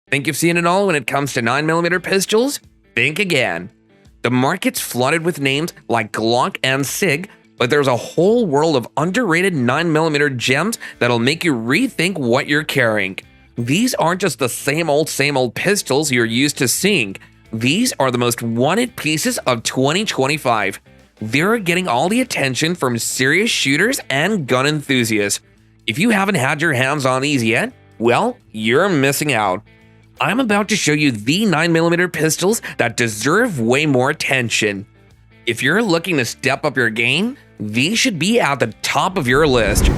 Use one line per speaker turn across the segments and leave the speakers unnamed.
Think you've seen it all when it comes to 9mm pistols? Think again. The market's flooded with names like Glock and SIG, but there's a whole world of underrated 9mm gems that'll make you rethink what you're carrying. These aren't just the same old pistols you're used to seeing. These are the most wanted pieces of 2025. They're getting all the attention from serious shooters and gun enthusiasts. If you haven't had your hands on these yet, well, you're missing out. I'm about to show you the 9mm pistols that deserve way more attention. If you're looking to step up your game, these should be at the top of your list.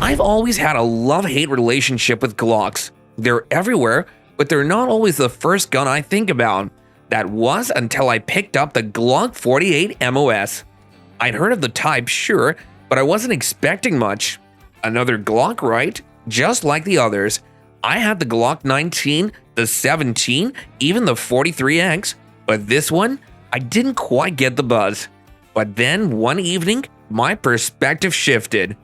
I've always had a love-hate relationship with Glocks. They're everywhere, but they're not always the first gun I think about. That was until I picked up the Glock 48 MOS. I'd heard of the type, sure, but I wasn't expecting much. Another Glock, right? Just like the others. I had the Glock 19, the 17, even the 43X, but this one, I didn't quite get the buzz. But then one evening, my perspective shifted.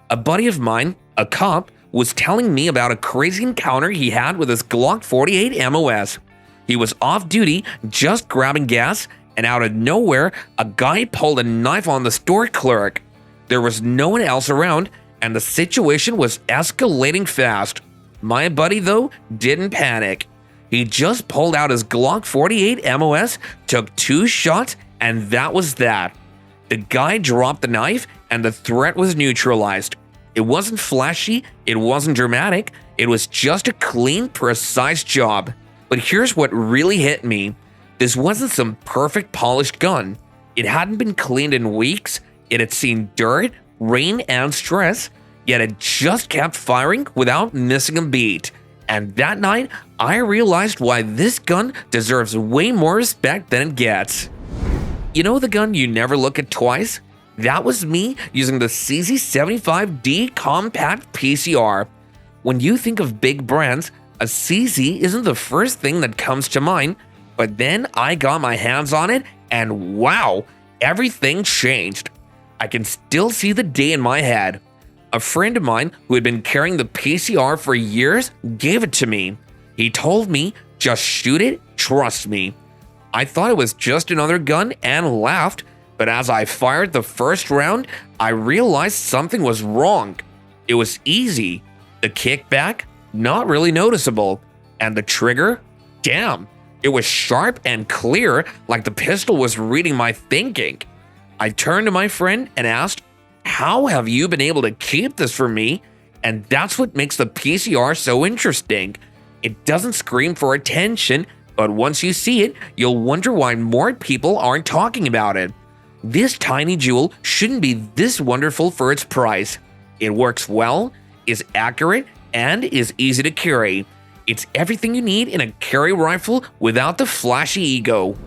A buddy of mine, a cop, was telling me about a crazy encounter he had with his Glock 48 MOS. He was off duty, just grabbing gas, and out of nowhere, a guy pulled a knife on the store clerk. There was no one else around, and the situation was escalating fast. My buddy, though, didn't panic. He just pulled out his Glock 48 MOS, took 2 shots, and that was that. The guy dropped the knife, and the threat was neutralized. It wasn't flashy, it wasn't dramatic, it was just a clean, precise job. But here's what really hit me. This wasn't some perfect polished gun. It hadn't been cleaned in weeks, it had seen dirt, rain, and stress, yet it just kept firing without missing a beat. And that night, I realized why this gun deserves way more respect than it gets. You know the gun you never look at twice? That was me using the CZ75D Compact PCR. When you think of big brands, a CZ isn't the first thing that comes to mind, but then I got my hands on it and wow, everything changed. I can still see the day in my head. A friend of mine who had been carrying the PCR for years gave it to me. He told me, just shoot it, trust me. I thought it was just another gun and laughed, but as I fired the first round, I realized something was wrong. It was easy. The kickback, not really noticeable. And the trigger, damn, it was sharp and clear, like the pistol was reading my thinking. I turned to my friend and asked, how have you been able to keep this from me? And that's what makes the PCR so interesting. It doesn't scream for attention, but once you see it, you'll wonder why more people aren't talking about it. This tiny jewel shouldn't be this wonderful for its price. It works well, is accurate, and is easy to carry. It's everything you need in a carry rifle without the flashy ego.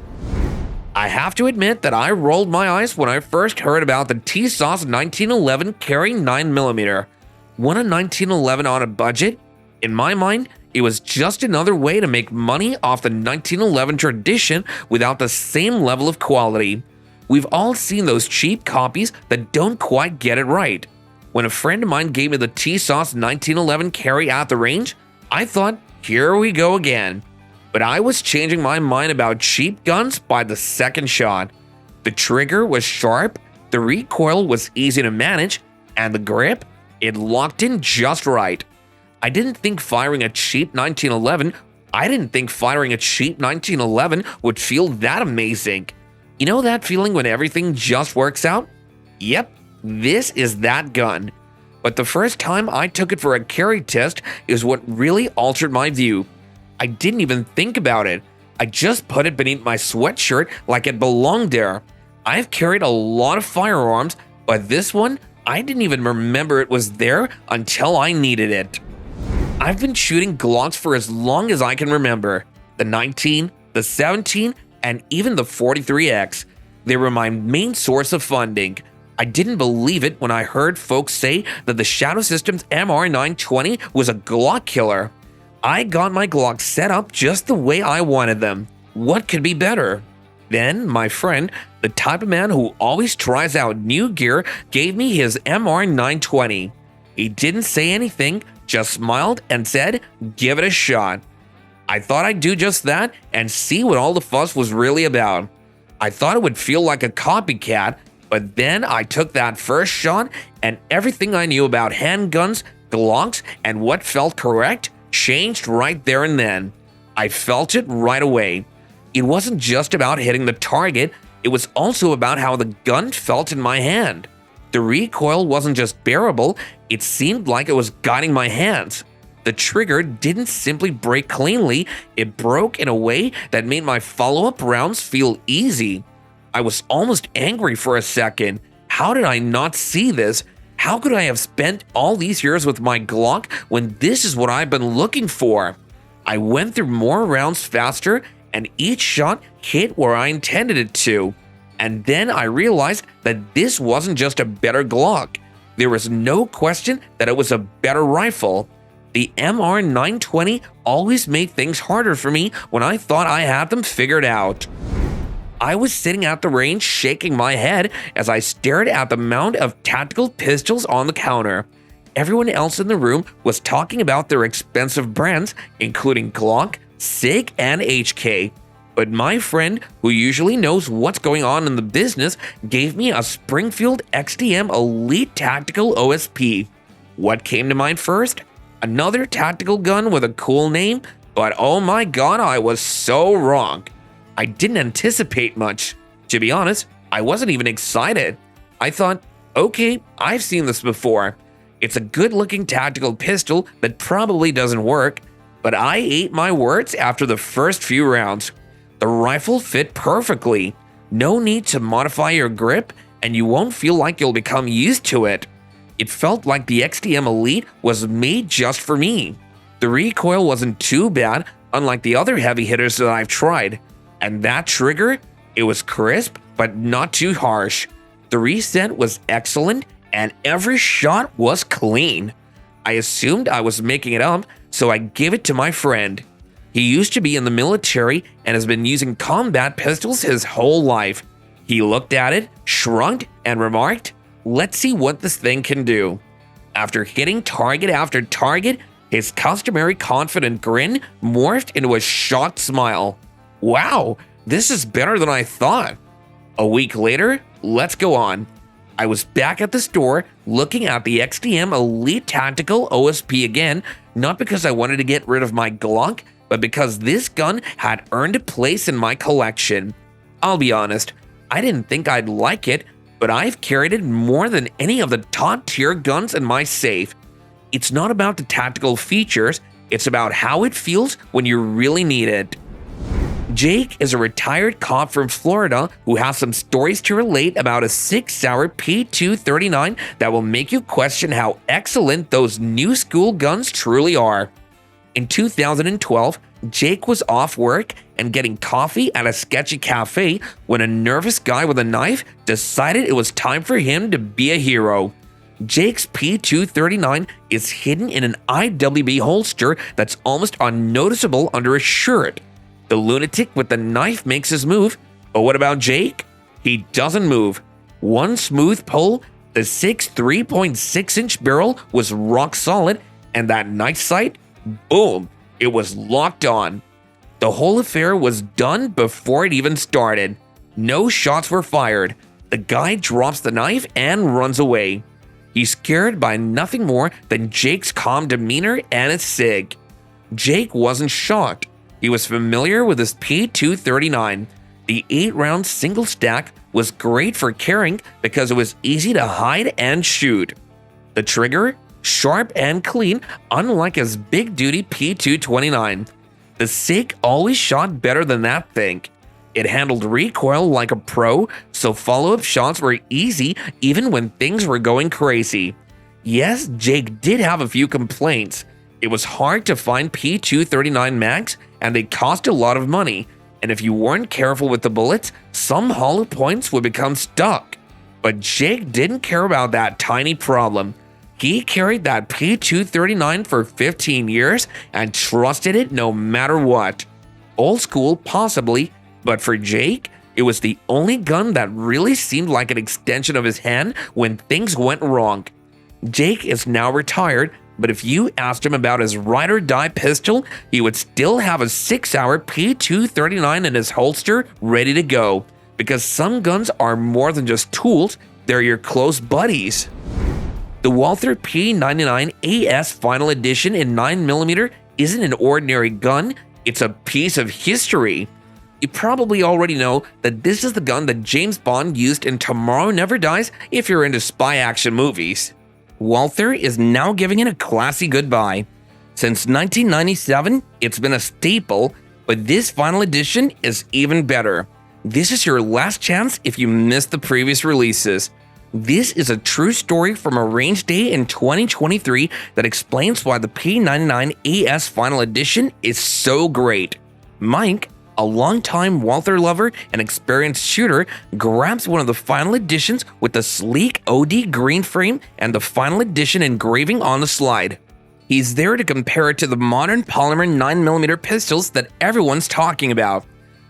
I have to admit that I rolled my eyes when I first heard about the TSOS 1911 carry 9mm. Want a 1911 on a budget? In my mind, it was just another way to make money off the 1911 tradition without the same level of quality. We've all seen those cheap copies that don't quite get it right. When a friend of mine gave me the TSOS 1911 carry at the range, I thought, here we go again. But I was changing my mind about cheap guns by the second shot. The trigger was sharp, the recoil was easy to manage, and the grip, it locked in just right. I didn't think firing a cheap 1911 would feel that amazing. You know that feeling when everything just works out? Yep, this is that gun. But the first time I took it for a carry test is what really altered my view. I didn't even think about it. I just put it beneath my sweatshirt like it belonged there. I've carried a lot of firearms, but this one, I didn't even remember it was there until I needed it. I've been shooting Glocks for as long as I can remember. The 19, the 17, and even the 43X. They were my main source of funding. I didn't believe it when I heard folks say that the Shadow Systems MR920 was a Glock killer. I got my Glocks set up just the way I wanted them. What could be better? Then my friend, the type of man who always tries out new gear, gave me his MR920. He didn't say anything, just smiled and said, "Give it a shot." I thought I'd do just that and see what all the fuss was really about. I thought it would feel like a copycat, but then I took that first shot and everything I knew about handguns, Glocks, and what felt correct changed right there and then. I felt it right away. It wasn't just about hitting the target, it was also about how the gun felt in my hand. The recoil wasn't just bearable, it seemed like it was guiding my hands. The trigger didn't simply break cleanly, it broke in a way that made my follow-up rounds feel easy. I was almost angry for a second. How did I not see this? How could I have spent all these years with my Glock when this is what I've been looking for? I went through more rounds faster and each shot hit where I intended it to. And then I realized that this wasn't just a better Glock. There was no question that it was a better rifle. The MR920 always made things harder for me when I thought I had them figured out. I was sitting at the range shaking my head as I stared at the mound of tactical pistols on the counter. Everyone else in the room was talking about their expensive brands, including Glock, SIG, and HK. But my friend, who usually knows what's going on in the business, gave me a Springfield XDM Elite Tactical OSP. What came to mind first? Another tactical gun with a cool name, but oh my god, I was so wrong. I didn't anticipate much. To be honest, I wasn't even excited. I thought, okay, I've seen this before. It's a good-looking tactical pistol that probably doesn't work, but I ate my words after the first few rounds. The rifle fit perfectly. No need to modify your grip, and you won't feel like you'll become used to it. It felt like the XDM Elite was made just for me. The recoil wasn't too bad, unlike the other heavy hitters that I've tried. And that trigger, it was crisp, but not too harsh. The reset was excellent, and every shot was clean. I assumed I was making it up, so I gave it to my friend. He used to be in the military and has been using combat pistols his whole life. He looked at it, shrugged, and remarked, "Let's see what this thing can do." After hitting target after target, his customary confident grin morphed into a shocked smile. "Wow, this is better than I thought." A week later, let's go on. I was back at the store looking at the XDM Elite Tactical OSP again, not because I wanted to get rid of my Glock, but because this gun had earned a place in my collection. I'll be honest, I didn't think I'd like it, but I've carried it more than any of the top tier guns in my safe. It's not about the tactical features, it's about how it feels when you really need it. Jake is a retired cop from Florida who has some stories to relate about a 6-hour P239 that will make you question how excellent those new school guns truly are. In 2012, Jake was off work and getting coffee at a sketchy cafe when a nervous guy with a knife decided it was time for him to be a hero. Jake's P239 is hidden in an IWI holster that's almost unnoticeable under his shirt. The lunatic with the knife makes his move, but what about Jake? He doesn't move. One smooth pull, the 6 3.6-inch barrel was rock solid, and that knife sight, boom, it was locked on. The whole affair was done before it even started. No shots were fired. The guy drops the knife and runs away. He's scared by nothing more than Jake's calm demeanor and his SIG. Jake wasn't shocked. He was familiar with his P239. The 8-round single stack was great for carrying because it was easy to hide and shoot. The trigger, sharp and clean, unlike his big-duty P229. The SIG always shot better than that thing. It handled recoil like a pro, so follow-up shots were easy even when things were going crazy. Yes, Jake did have a few complaints. It was hard to find P239 mags, and they cost a lot of money, and if you weren't careful with the bullets, some hollow points would become stuck. But Jake didn't care about that tiny problem. He carried that P239 for 15 years and trusted it no matter what. Old school, possibly, but for Jake, It was the only gun that really seemed like an extension of his hand when things went wrong. Jake is now retired, but if you asked him about his ride or die pistol, he would still have a 6-hour P239 in his holster ready to go, because some guns are more than just tools, they're your close buddies. The Walther P99 ES Final Edition in 9mm isn't an ordinary gun, it's a piece of history. You probably already know that this is the gun that James Bond used in Tomorrow Never Dies if you're into spy action movies. Walther is now giving it a classy goodbye. Since 1997, it's been a staple, but this final edition is even better. This is your last chance if you missed the previous releases. This is a true story from a range day in 2023 that explains why the P99 ES Final Edition is so great. Mike, a longtime Walther lover and experienced shooter, grabs one of the final editions with the sleek OD green frame and the final edition engraving on the slide. He's there to compare it to the modern polymer 9mm pistols that everyone's talking about.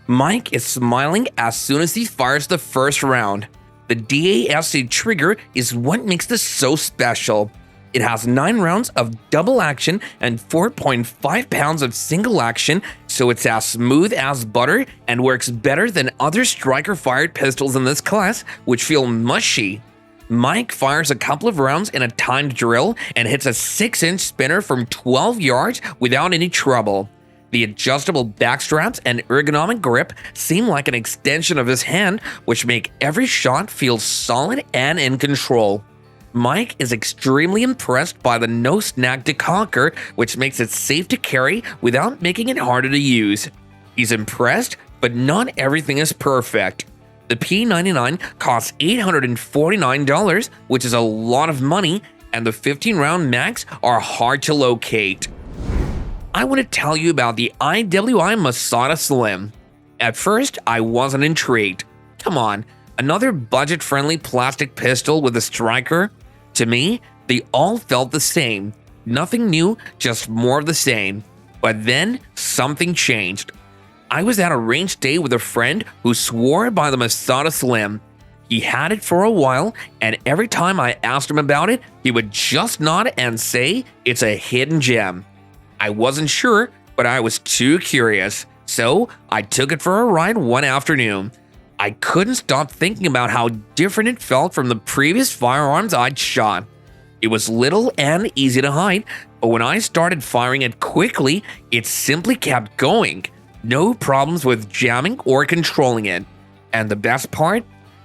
Mike is smiling as soon as he fires the first round. The DASC trigger is what makes this so special. It has 9 rounds of double action and 4.5 pounds of single action, so it's as smooth as butter and works better than other striker-fired pistols in this class, which feel mushy. Mike fires a couple of rounds in a timed drill and hits a 6-inch spinner from 12 yards without any trouble. The adjustable backstraps and ergonomic grip seem like an extension of his hand, which make every shot feel solid and in control. Mike is extremely impressed by the no snag to conquer, which makes it safe to carry without making it harder to use. He's impressed, but not everything is perfect. The P99 costs $849, which is a lot of money, and the 15-round mags are hard to locate. I want to tell you about the IWI Masada Slim. At first, I wasn't intrigued. Come on, another budget-friendly plastic pistol with a striker? To me, they all felt the same. Nothing new, just more of the same. But then, something changed. I was at a range day with a friend who swore by the Masada Slim. He had it for a while, and every time I asked him about it, he would just nod and say it's a hidden gem. I wasn't sure, but I was too curious, so I took it for a ride one afternoon. I couldn't stop thinking about how different it felt from the previous firearms I'd shot. It was little and easy to hide, but when I started firing it quickly, it simply kept going. No problems with jamming or controlling it. And the best part?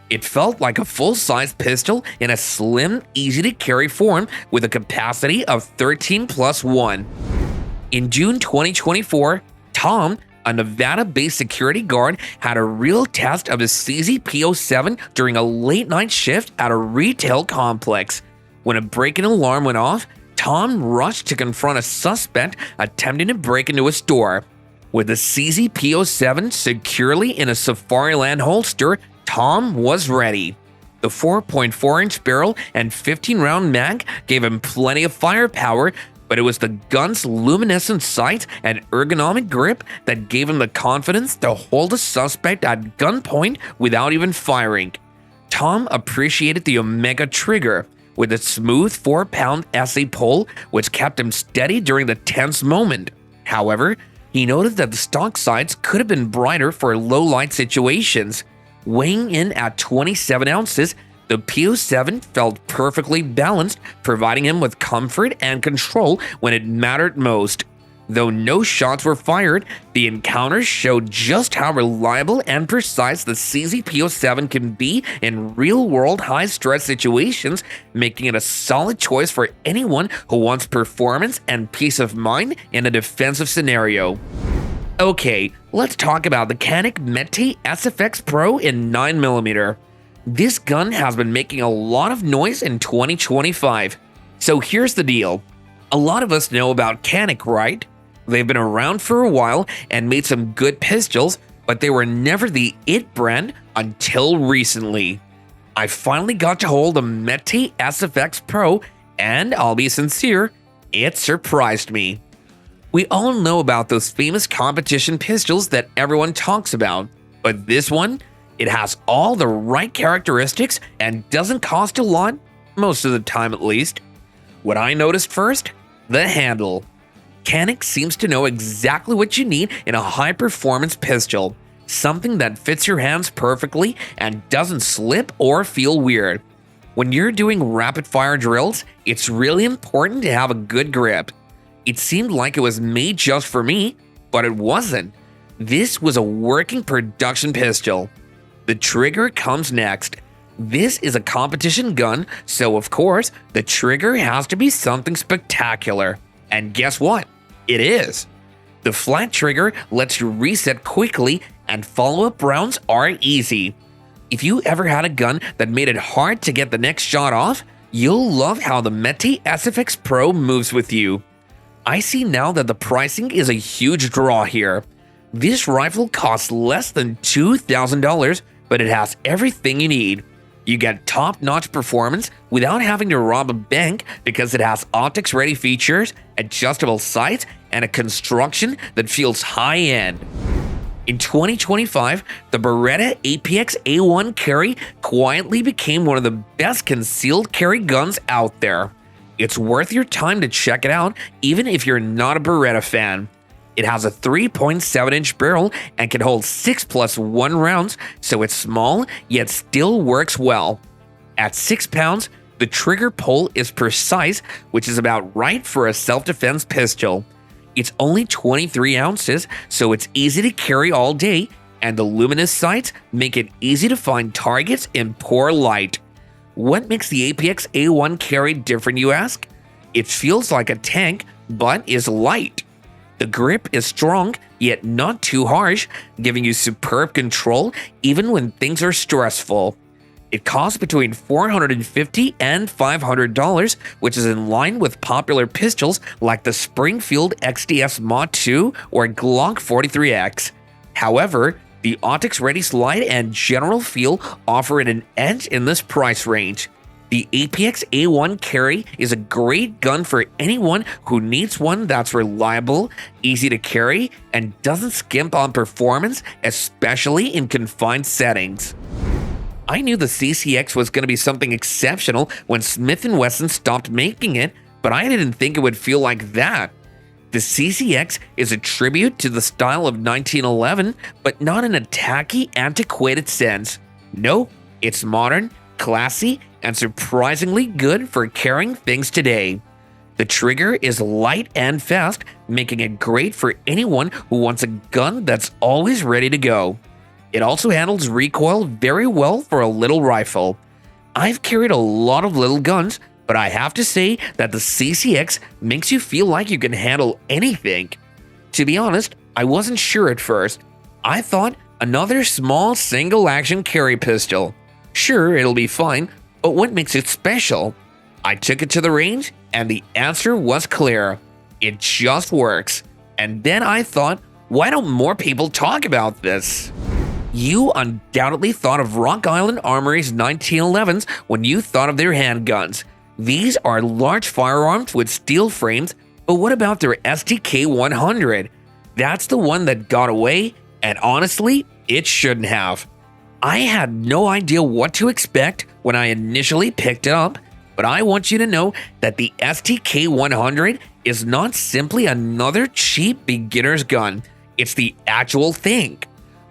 It felt like a full-size pistol in a slim, easy-to-carry form with a capacity of 13+1. In June 2024, Tom, a Nevada-based security guard, had a real test of his CZ7 during a late-night shift at a retail complex. When a break-in alarm went off, Tom rushed to confront a suspect attempting to break into a store. With the CZ7 securely in a Safariland holster, Tom was ready. The 4.4-inch barrel and 15-round mag gave him plenty of firepower, but it was the gun's luminescent sight and ergonomic grip that gave him the confidence to hold a suspect at gunpoint without even firing. Tom appreciated the Omega trigger, with its smooth 4-pound SA pull, which kept him steady during the tense moment. However, he noted that the stock sights could have been brighter for low-light situations. Weighing in at 27 ounces, the P07 felt perfectly balanced, providing him with comfort and control when it mattered most. Though no shots were fired, the encounters showed just how reliable and precise the CZ7 can be in real-world high-stress situations, making it a solid choice for anyone who wants performance and peace of mind in a defensive scenario. Okay, let's talk about the Canic Mete SFX Pro in 9mm. This gun has been making a lot of noise in 2025. So here's the deal. A lot of us know about Canic, right? They've been around for a while and made some good pistols, but they were never the it brand until recently. I finally got to hold a Mete SFX Pro, and I'll be sincere, it surprised me. We all know about those famous competition pistols that everyone talks about, but this one, It has all the right characteristics and doesn't cost a lot, most of the time at least. What I noticed first? The handle. Canic seems to know exactly what you need in a high-performance pistol, something that fits your hands perfectly and doesn't slip or feel weird. When you're doing rapid-fire drills, it's really important to have a good grip. It seemed like it was made just for me, but it wasn't. This was a working production pistol. The trigger comes next. This is a competition gun, so of course, the trigger has to be something spectacular. And guess what? It is. The flat trigger lets you reset quickly, and follow-up rounds are easy. If you ever had a gun that made it hard to get the next shot off, you'll love how the Mete SFX Pro moves with you. I see now that the pricing is a huge draw here. This rifle costs less than $2,000, but it has everything you need. You get top-notch performance without having to rob a bank because it has optics-ready features, adjustable sights, and a construction that feels high-end. In 2025, the Beretta APX A1 carry quietly became one of the best concealed carry guns out there. It's worth your time to check it out even if you're not a Beretta fan. It has a 3.7-inch barrel and can hold 6+1 rounds, so it's small yet still works well. At 6 pounds, the trigger pull is precise, which is about right for a self-defense pistol. It's only 23 ounces, so it's easy to carry all day, and the luminous sights make it easy to find targets in poor light. What makes the APX A1 carry different, you ask? It feels like a tank, but is light. The grip is strong, yet not too harsh, giving you superb control even when things are stressful. It costs between $450 and $500, which is in line with popular pistols like the Springfield XDM Mod 2 or Glock 43X. However, the optics-ready slide and general feel offer it an edge in this price range. The APX A1 carry is a great gun for anyone who needs one that's reliable, easy to carry, and doesn't skimp on performance, especially in confined settings. I knew the CCX was going to be something exceptional when Smith & Wesson stopped making it, but I didn't think it would feel like that. The CCX is a tribute to the style of 1911, but not in a tacky, antiquated sense. No, it's modern, classy, and surprisingly good for carrying things today. The trigger is light and fast, making it great for anyone who wants a gun that's always ready to go. It also handles recoil very well for a little rifle. I've carried a lot of little guns, but I have to say that the CCX makes you feel like you can handle anything. To be honest, I wasn't sure at first. I thought another small single-action carry pistol. Sure, it'll be fine, but what makes it special? I took it to the range, and the answer was clear. It just works. And then I thought, why don't more people talk about this? You undoubtedly thought of Rock Island Armory's 1911s when you thought of their handguns. These are large firearms with steel frames, but what about their STK 100? That's the one that got away, and honestly, it shouldn't have. I had no idea what to expect when I initially picked it up, but I want you to know that the STK 100 is not simply another cheap beginner's gun. It's the actual thing.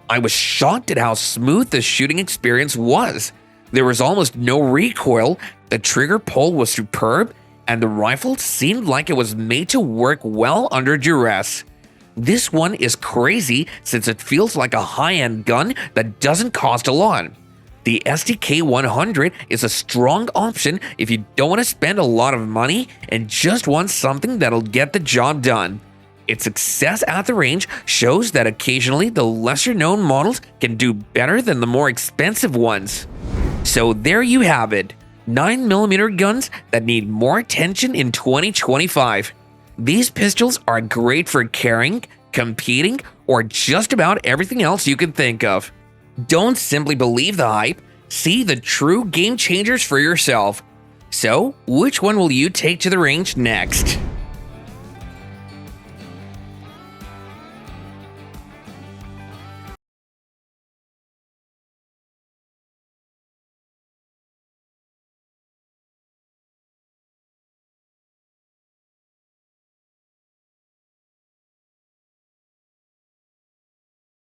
I was shocked at how smooth the shooting experience was. There was almost no recoil, the trigger pull was superb, and the rifle seemed like it was made to work well under duress. This one is crazy since it feels like a high-end gun that doesn't cost a lot. The STK 100 is a strong option if you don't want to spend a lot of money and just want something that'll get the job done. Its success at the range shows that occasionally the lesser-known models can do better than the more expensive ones. So there you have it, 9mm guns that need more attention in 2025. These pistols are great for carrying, competing, or just about everything else you can think of. Don't simply believe the hype, see the true game changers for yourself. So, which one will you take to the range next?